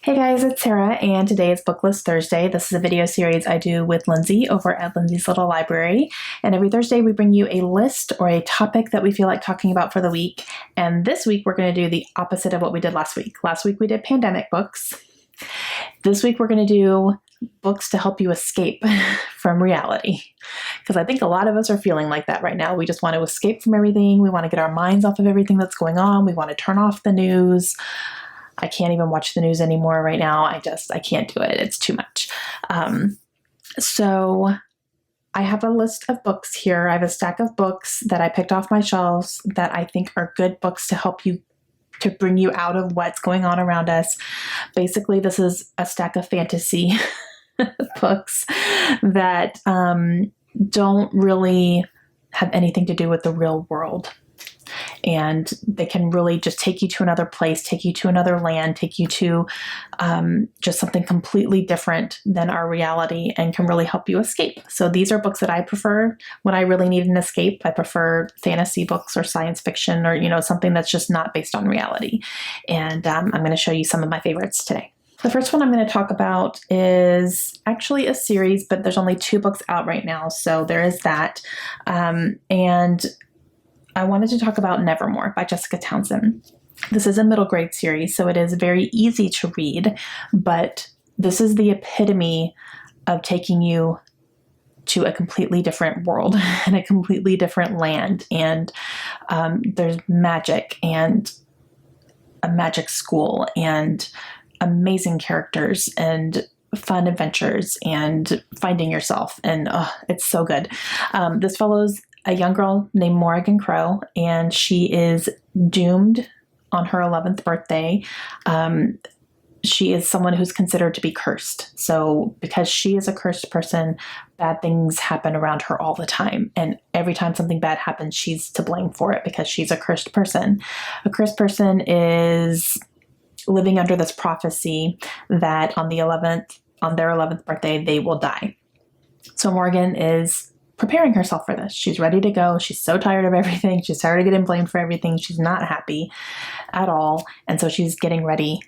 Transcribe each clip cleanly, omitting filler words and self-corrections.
Hey guys, it's Sarah, and today is BookList Thursday. This is a video series I do with Lindsay over at Lindsay's Little Library. And every Thursday we bring you a list or a topic that we feel like talking about for the week. And this week we're going to do the opposite of what we did last week. Last week we did pandemic books. This week we're going to do books to help you escape from reality. Because I think a lot of us are feeling like that right now. We just want to escape from everything. We want to get our minds off of everything that's going on. We want to turn off the news. I can't even watch the news anymore right now. I can't do it. It's too much. So I have a list of books here. I have a stack of books that I picked off my shelves that I think are good books to help you, to bring you out of what's going on around us. Basically, this is a stack of fantasy books that don't really have anything to do with the real world. And they can really just take you to another place, take you to another land, take you to just something completely different than our reality, and can really help you escape. So these are books that I prefer when I really need an escape. I prefer fantasy books or science fiction, or something that's just not based on reality. And I'm going to show you some of my favorites today. The first one I'm going to talk about is actually a series, but there's only 2 books out right now, so there is that. And I wanted to talk about Nevermore by Jessica Townsend. This is a middle grade series, so it is very easy to read, but this is the epitome of taking you to a completely different world and a completely different land. And there's magic and a magic school and amazing characters and fun adventures and finding yourself. And it's so good. This follows a young girl named Morgan Crow, and she is doomed on her 11th birthday. She is someone who's considered to be cursed. So because she is a cursed person, bad things happen around her all the time. And every time something bad happens, she's to blame for it because she's a cursed person. A cursed person is living under this prophecy that on their 11th birthday, they will die. So Morgan is preparing herself for this. She's ready to go. She's so tired of everything. She's tired of getting blamed for everything. She's not happy at all. And so she's getting ready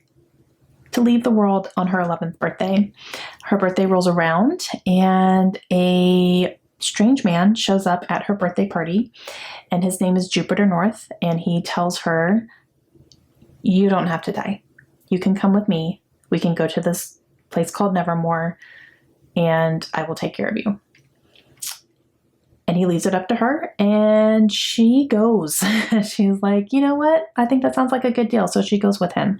to leave the world on her 11th birthday. Her birthday rolls around and a strange man shows up at her birthday party, and his name is Jupiter North. And he tells her, "You don't have to die. You can come with me. We can go to this place called Nevermore, and I will take care of you." And he leaves it up to her, and she goes. She's like, "You know what? I think that sounds like a good deal." So she goes with him.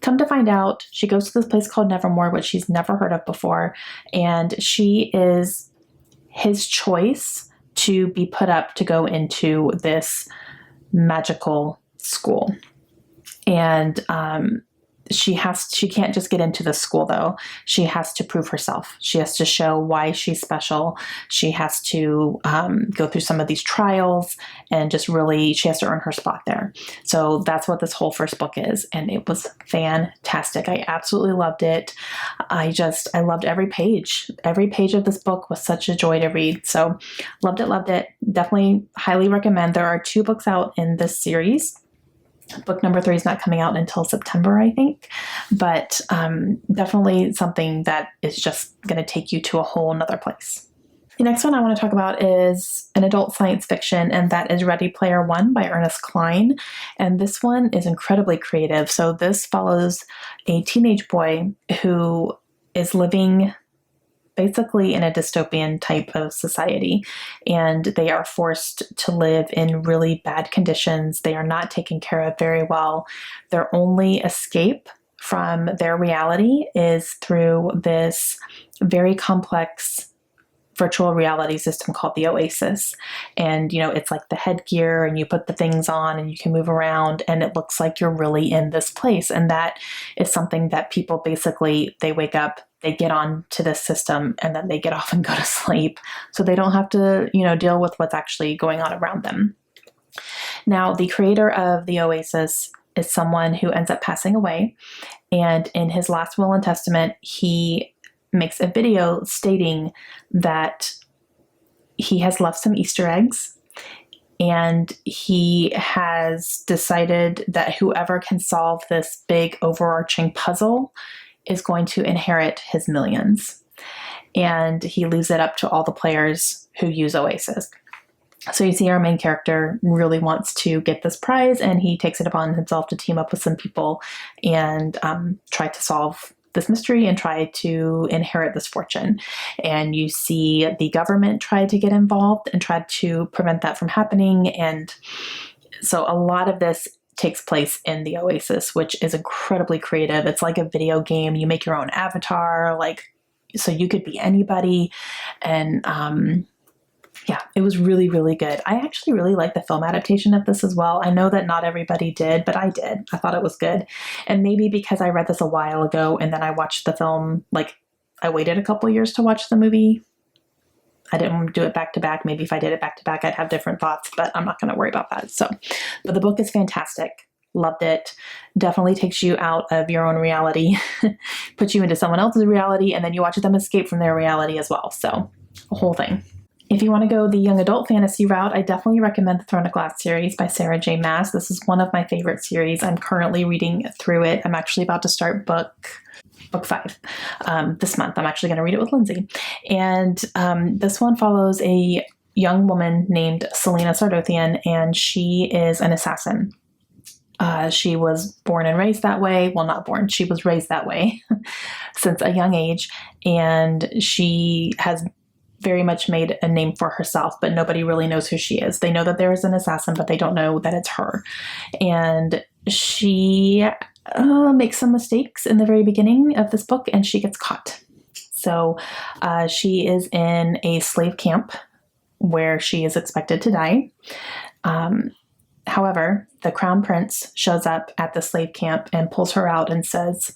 Come to find out, she goes to this place called Nevermore, which she's never heard of before. And she is his choice to be put up to go into this magical school. And she can't just get into the school though. She has to prove herself. She has to show why she's special. She has to go through some of these trials, and just really, she has to earn her spot there. So that's what this whole first book is. And it was fantastic. I absolutely loved it. I loved every page. Every page of this book was such a joy to read. So loved it. Definitely highly recommend. There are 2 books out in this series. Book number 3 is not coming out until September, I think, but definitely something that is just going to take you to a whole nother place. The next one I want to talk about is an adult science fiction, and that is Ready Player One by Ernest Cline. And this one is incredibly creative. So this follows a teenage boy who is living basically in a dystopian type of society, and they are forced to live in really bad conditions. They are not taken care of very well. Their only escape from their reality is through this very complex virtual reality system called the Oasis. And, it's like the headgear, and you put the things on and you can move around, and it looks like you're really in this place. And that is something that people basically, they wake up, they get on to this system, and then they get off and go to sleep. So they don't have to, deal with what's actually going on around them. Now, the creator of the Oasis is someone who ends up passing away. And in his last will and testament, he makes a video stating that he has left some Easter eggs, and he has decided that whoever can solve this big overarching puzzle is going to inherit his millions. And he leaves it up to all the players who use Oasis. So you see our main character really wants to get this prize, and he takes it upon himself to team up with some people and try to solve this mystery and try to inherit this fortune. And you see the government try to get involved and try to prevent that from happening. And so a lot of this takes place in the Oasis, which is incredibly creative. It's like a video game. You make your own avatar, so you could be anybody. And yeah, it was really, really good. I actually really like the film adaptation of this as well. I know that not everybody did, but I did. I thought it was good. And maybe because I read this a while ago and then I watched the film, I waited a couple years to watch the movie. I didn't do it back to back. Maybe if I did it back to back, I'd have different thoughts, but I'm not going to worry about that. But the book is fantastic. Loved it. Definitely takes you out of your own reality, puts you into someone else's reality, and then you watch them escape from their reality as well. So the whole thing. If you want to go the young adult fantasy route, I definitely recommend the Throne of Glass series by Sarah J. Maas. This is one of my favorite series. I'm currently reading through it. I'm actually about to start book 5 this month. I'm actually going to read it with Lindsay. And this one follows a young woman named Selena Sardothian, and she is an assassin. She was born and raised that way. Well, not born. She was raised that way since a young age. And she has very much made a name for herself, but nobody really knows who she is. They know that there is an assassin, but they don't know that it's her. And she makes some mistakes in the very beginning of this book, and she gets caught. So she is in a slave camp where she is expected to die. However, the crown prince shows up at the slave camp and pulls her out and says,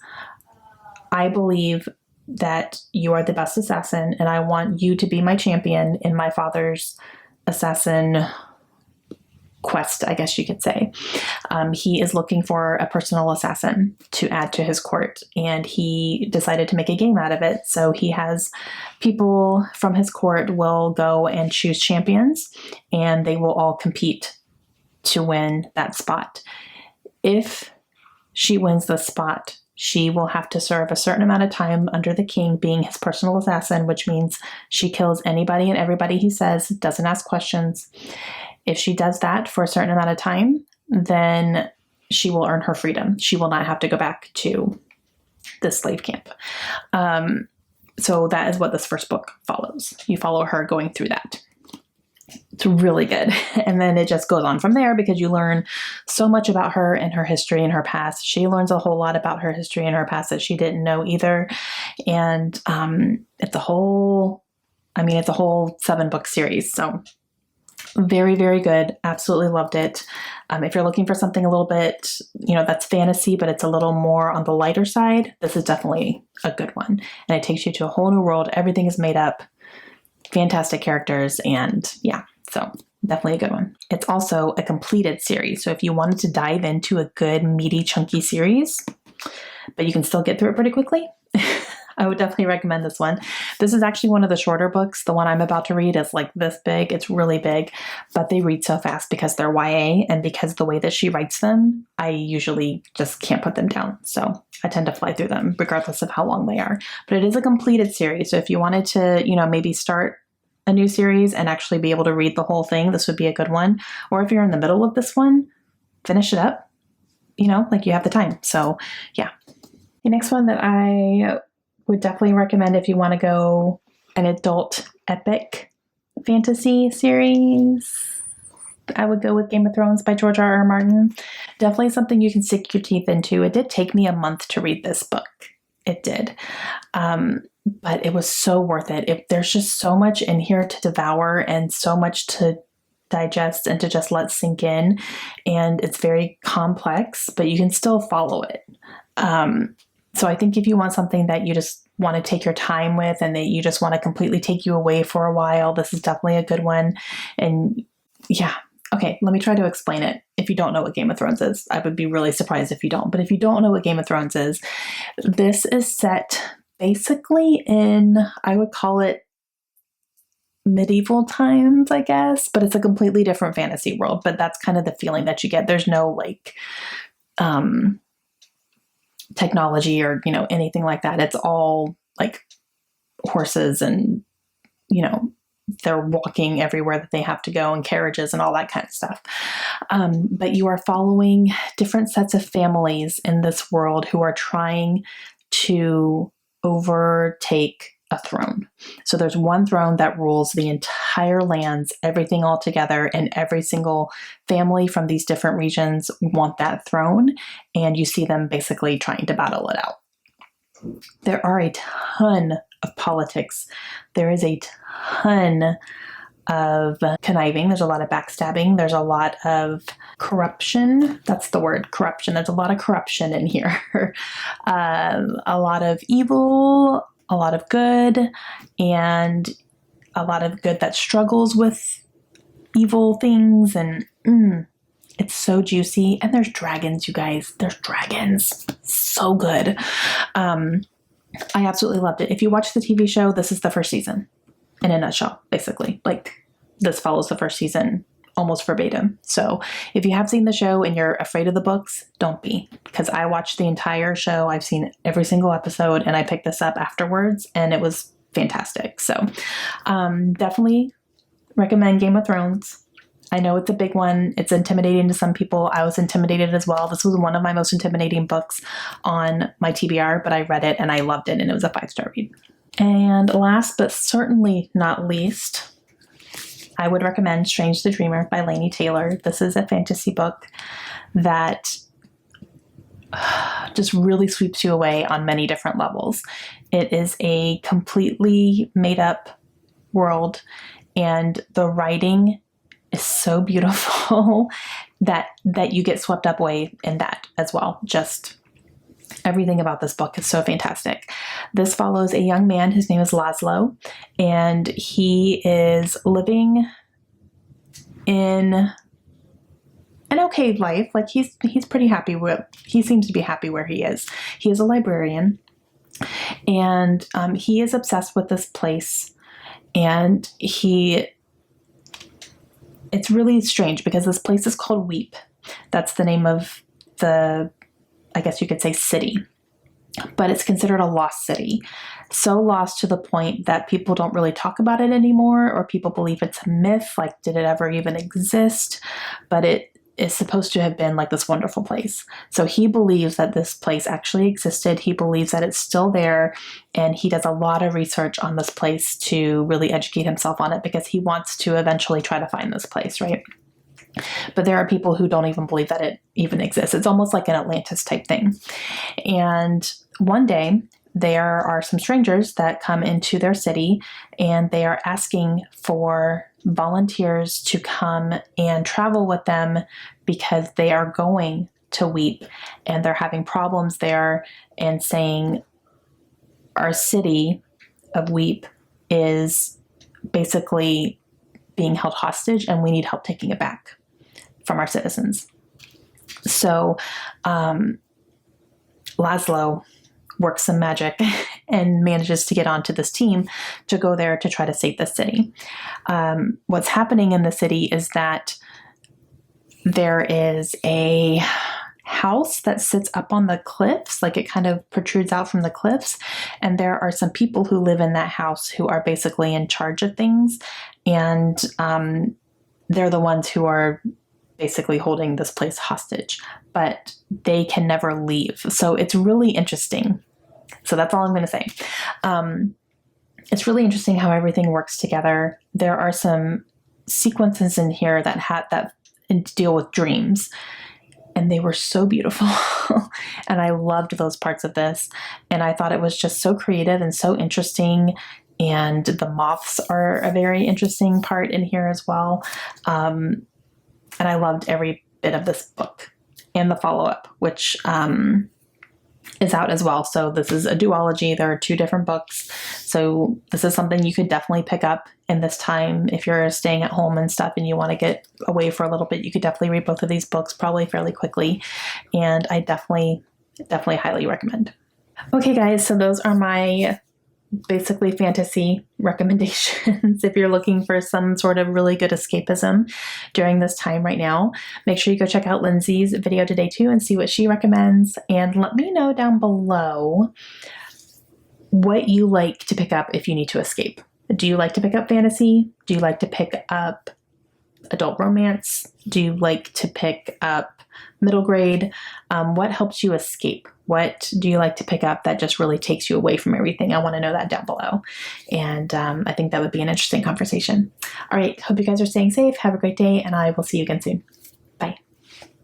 I believe that you are the best assassin, and I want you to be my champion in my father's assassin quest, I guess you could say. He is looking for a personal assassin to add to his court, and he decided to make a game out of it. So he has people from his court will go and choose champions, and they will all compete to win that spot. If she wins the spot, she will have to serve a certain amount of time under the king being his personal assassin, which means she kills anybody and everybody he says, doesn't ask questions. If she does that for a certain amount of time, then she will earn her freedom. She will not have to go back to the slave camp. So that is what this first book follows. You follow her going through that. It's really good. And then it just goes on from there because you learn so much about her and her history and her past. She learns a whole lot about her history and her past that she didn't know either. And it's a whole 7-book series. So very, very good. Absolutely loved it. If you're looking for something a little bit, that's fantasy, but it's a little more on the lighter side, this is definitely a good one. And it takes you to a whole new world. Everything is made up. Fantastic characters, and yeah, so definitely a good one. It's also a completed series, so if you wanted to dive into a good, meaty, chunky series, but you can still get through it pretty quickly, I would definitely recommend this one. This is actually one of the shorter books. The one I'm about to read is like this big. It's really big, but they read so fast because they're YA, and because the way that she writes them, I usually just can't put them down. So I tend to fly through them regardless of how long they are. But it is a completed series. So if you wanted to, maybe start a new series and actually be able to read the whole thing, this would be a good one. Or if you're in the middle of this one, finish it up, you have the time. So yeah. The next one that I would definitely recommend if you want to go an adult epic fantasy series, I would go with Game of Thrones by George R.R. Martin. Definitely something you can sink your teeth into. It did take me a month to read this book. It did. But it was so worth it. There's just so much in here to devour and so much to digest and to just let sink in. And it's very complex, but you can still follow it. So I think if you want something that you just want to take your time with and that you just want to completely take you away for a while, this is definitely a good one. And yeah. Okay, let me try to explain it. If you don't know what Game of Thrones is, I would be really surprised if you don't. But if you don't know what Game of Thrones is, this is set basically in, I would call it medieval times, I guess, but it's a completely different fantasy world. But that's kind of the feeling that you get. There's no like technology or, anything like that. It's all like horses and, they're walking everywhere that they have to go, and carriages and all that kind of stuff. But you are following different sets of families in this world who are trying to overtake a throne. So there's one throne that rules the entire lands, everything all together, and every single family from these different regions want that throne. And you see them basically trying to battle it out. There are a ton of politics. There is a ton of conniving. There's a lot of backstabbing. There's a lot of corruption. That's the word, corruption. There's a lot of corruption in here. A lot of evil, a lot of good, and a lot of good that struggles with evil things. And it's so juicy. And there's dragons, you guys. There's dragons. So good. I absolutely loved it. If you watch the TV show, this is the first season in a nutshell, basically. Like, this follows the first season almost verbatim. So if you have seen the show and you're afraid of the books, don't be, because I watched the entire show. I've seen every single episode, and I picked this up afterwards, and it was fantastic. So definitely recommend Game of Thrones. I know it's a big one. It's intimidating to some people. I was intimidated as well. This was one of my most intimidating books on my TBR, but I read it and I loved it, and it was a 5-star read. And last but certainly not least, I would recommend Strange the Dreamer by Laini Taylor. This is a fantasy book that just really sweeps you away on many different levels. It is a completely made up world, and the writing is so beautiful that you get swept up away in that as well. Just everything about this book is so fantastic. This follows a young man. His name is Laszlo, and he is living in an okay life. Like, he's pretty happy he seems to be happy where he is. He is a librarian, and he is obsessed with this place, and it's really strange because this place is called Weep. That's the name of the, I guess you could say, city, but it's considered a lost city. So lost to the point that people don't really talk about it anymore, or people believe it's a myth. Like, did it ever even exist? But it is supposed to have been like this wonderful place. So he believes that this place actually existed. He believes that it's still there, and he does a lot of research on this place to really educate himself on it, because he wants to eventually try to find this place, right? But there are people who don't even believe that it even exists. It's almost like an Atlantis type thing. And one day, there are some strangers that come into their city, and they are asking for volunteers to come and travel with them because they are going to Weep, and they're having problems there, and saying our city of Weep is basically being held hostage, and we need help taking it back from our citizens. So Laszlo works some magic and manages to get onto this team to go there to try to save the city. What's happening in the city is that there is a house that sits up on the cliffs, like it kind of protrudes out from the cliffs, and there are some people who live in that house who are basically in charge of things, and they're the ones who are basically holding this place hostage, but they can never leave. So it's really interesting. So that's all I'm going to say. It's really interesting how everything works together. There are some sequences in here that deal with dreams, and they were so beautiful. And I loved those parts of this. And I thought it was just so creative and so interesting. And the moths are a very interesting part in here as well. And I loved every bit of this book, and the follow-up, which is out as well. So this is a duology. There are 2 different books. So this is something you could definitely pick up in this time. If you're staying at home and stuff and you want to get away for a little bit, you could definitely read both of these books probably fairly quickly. And I definitely highly recommend. Okay, guys, so those are my basically fantasy recommendations. If you're looking for some sort of really good escapism during this time right now, make sure you go check out Lindsay's video today too and see what she recommends. And let me know down below what you like to pick up if you need to escape. Do you like to pick up fantasy? Do you like to pick up adult romance? Do you like to pick up middle grade? What helps you escape? What do you like to pick up that just really takes you away from everything? I want to know that down below. And I think that would be an interesting conversation. All right. Hope you guys are staying safe. Have a great day, and I will see you again soon.